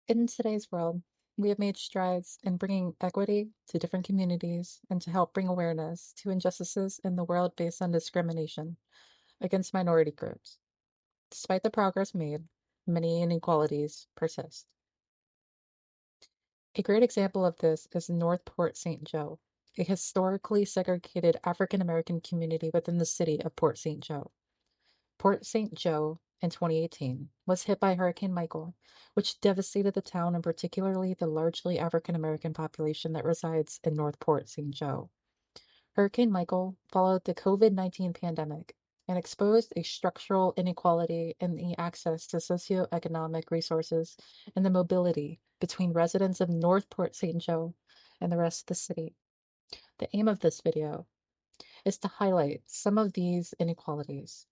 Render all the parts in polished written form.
In today's world, we have made strides in bringing equity to different communities and to help bring awareness to injustices in the world based on discrimination against minority groups. Despite the progress made, many inequalities persist. A great example of this is North Port St. Joe, a historically segregated African American community within the city of Port St. Joe. Port St. Joe in 2018 was hit by Hurricane Michael, which devastated the town and particularly the largely African American population that resides in North Port St. Joe. Hurricane Michael followed the COVID-19 pandemic and exposed a structural inequality in the access to socioeconomic resources and the mobility between residents of North Port St. Joe and the rest of the city. The aim of this video is to highlight some of these inequalities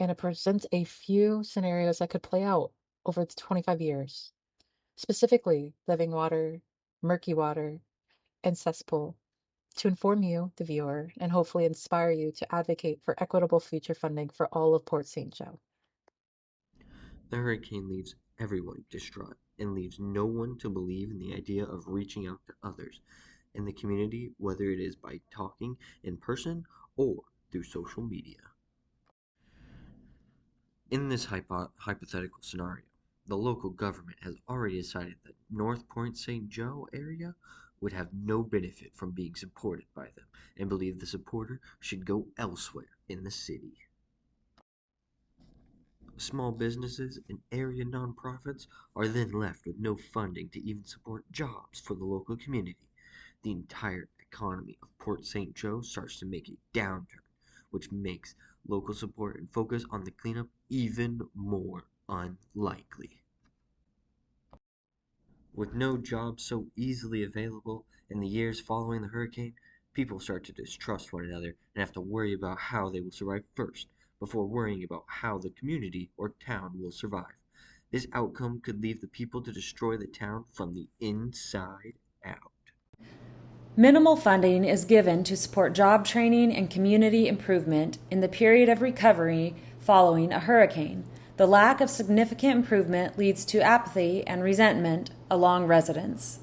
and it presents a few scenarios that could play out over 25 years, specifically Living Water, Murky Water, and Cesspool, to inform you, the viewer, and hopefully inspire you to advocate for equitable future funding for all of Port St. Joe. The hurricane leaves everyone distraught and leaves no one to believe in the idea of reaching out to others in the community, whether it is by talking in person or through social media. In this hypothetical scenario, the local government has already decided that North Point St. Joe area would have no benefit from being supported by them and believe the supporter should go elsewhere in the city. Small businesses and area nonprofits are then left with no funding to even support jobs for the local community. The entire economy of Port St. Joe starts to make a downturn, which makes local support and focus on the cleanup even more unlikely. With no jobs so easily available in the years following the hurricane, people start to distrust one another and have to worry about how they will survive first, before worrying about how the community or town will survive. This outcome could leave the people to destroy the town from the inside out. Minimal funding is given to support job training and community improvement in the period of recovery following a hurricane. The lack of significant improvement leads to apathy and resentment among residents.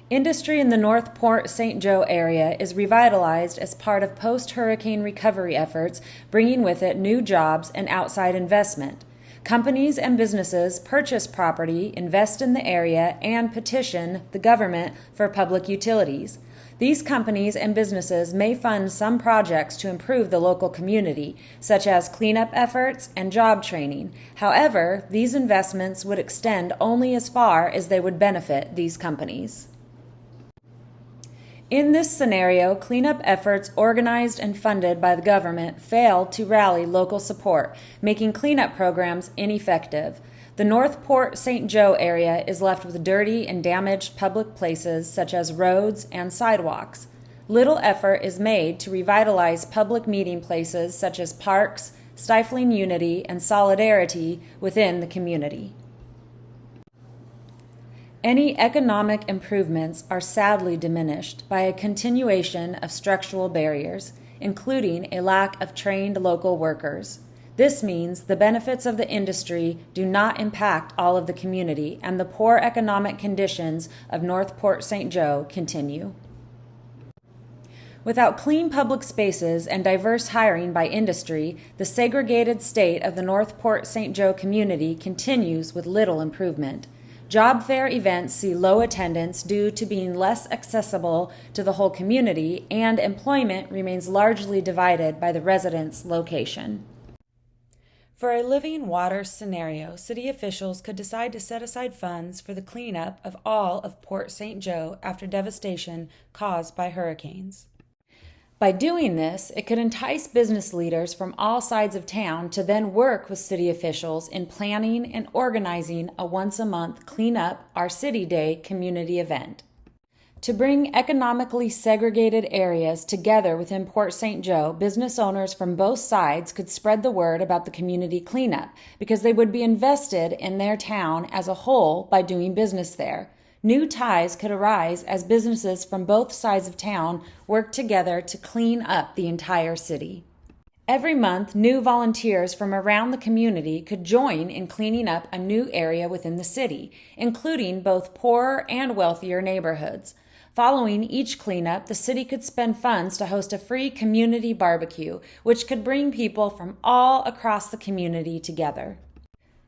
Industry in the North Port St. Joe area is revitalized as part of post-hurricane recovery efforts, bringing with it new jobs and outside investment. Companies and businesses purchase property, invest in the area, and petition the government for public utilities. These companies and businesses may fund some projects to improve the local community, such as cleanup efforts and job training. However, these investments would extend only as far as they would benefit these companies. In this scenario, cleanup efforts organized and funded by the government failed to rally local support, making cleanup programs ineffective. The North Port St. Joe area is left with dirty and damaged public places such as roads and sidewalks. Little effort is made to revitalize public meeting places such as parks, stifling unity and solidarity within the community. Any economic improvements are sadly diminished by a continuation of structural barriers, including a lack of trained local workers. This means the benefits of the industry do not impact all of the community, and the poor economic conditions of North Port St. Joe continue. Without clean public spaces and diverse hiring by industry, the segregated state of the North Port St. Joe community continues with little improvement. Job fair events see low attendance due to being less accessible to the whole community, and employment remains largely divided by the resident's location. For a living water scenario, city officials could decide to set aside funds for the cleanup of all of Port St. Joe after devastation caused by hurricanes. By doing this, it could entice business leaders from all sides of town to then work with city officials in planning and organizing a once-a-month Clean Up Our City Day community event. To bring economically segregated areas together within Port St. Joe, business owners from both sides could spread the word about the community cleanup because they would be invested in their town as a whole by doing business there. New ties could arise as businesses from both sides of town work together to clean up the entire city. Every month, new volunteers from around the community could join in cleaning up a new area within the city, including both poorer and wealthier neighborhoods. Following each cleanup, the city could spend funds to host a free community barbecue, which could bring people from all across the community together.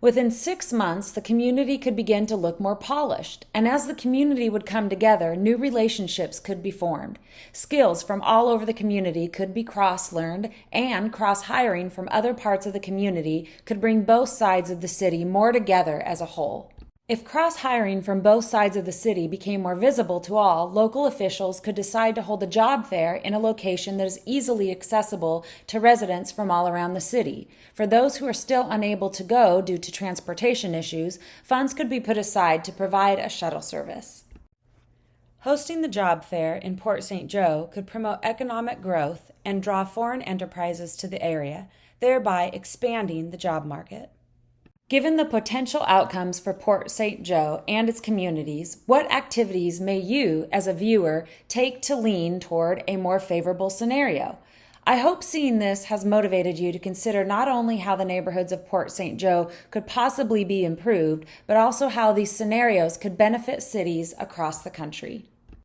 Within 6 months, the community could begin to look more polished, and as the community would come together, new relationships could be formed. Skills from all over the community could be cross-learned, and cross-hiring from other parts of the community could bring both sides of the city more together as a whole. If cross-hiring from both sides of the city became more visible to all, local officials could decide to hold a job fair in a location that is easily accessible to residents from all around the city. For those who are still unable to go due to transportation issues, funds could be put aside to provide a shuttle service. Hosting the job fair in Port St. Joe could promote economic growth and draw foreign enterprises to the area, thereby expanding the job market. Given the potential outcomes for Port St. Joe and its communities, what activities may you, as a viewer, take to lean toward a more favorable scenario? I hope seeing this has motivated you to consider not only how the neighborhoods of Port St. Joe could possibly be improved, but also how these scenarios could benefit cities across the country.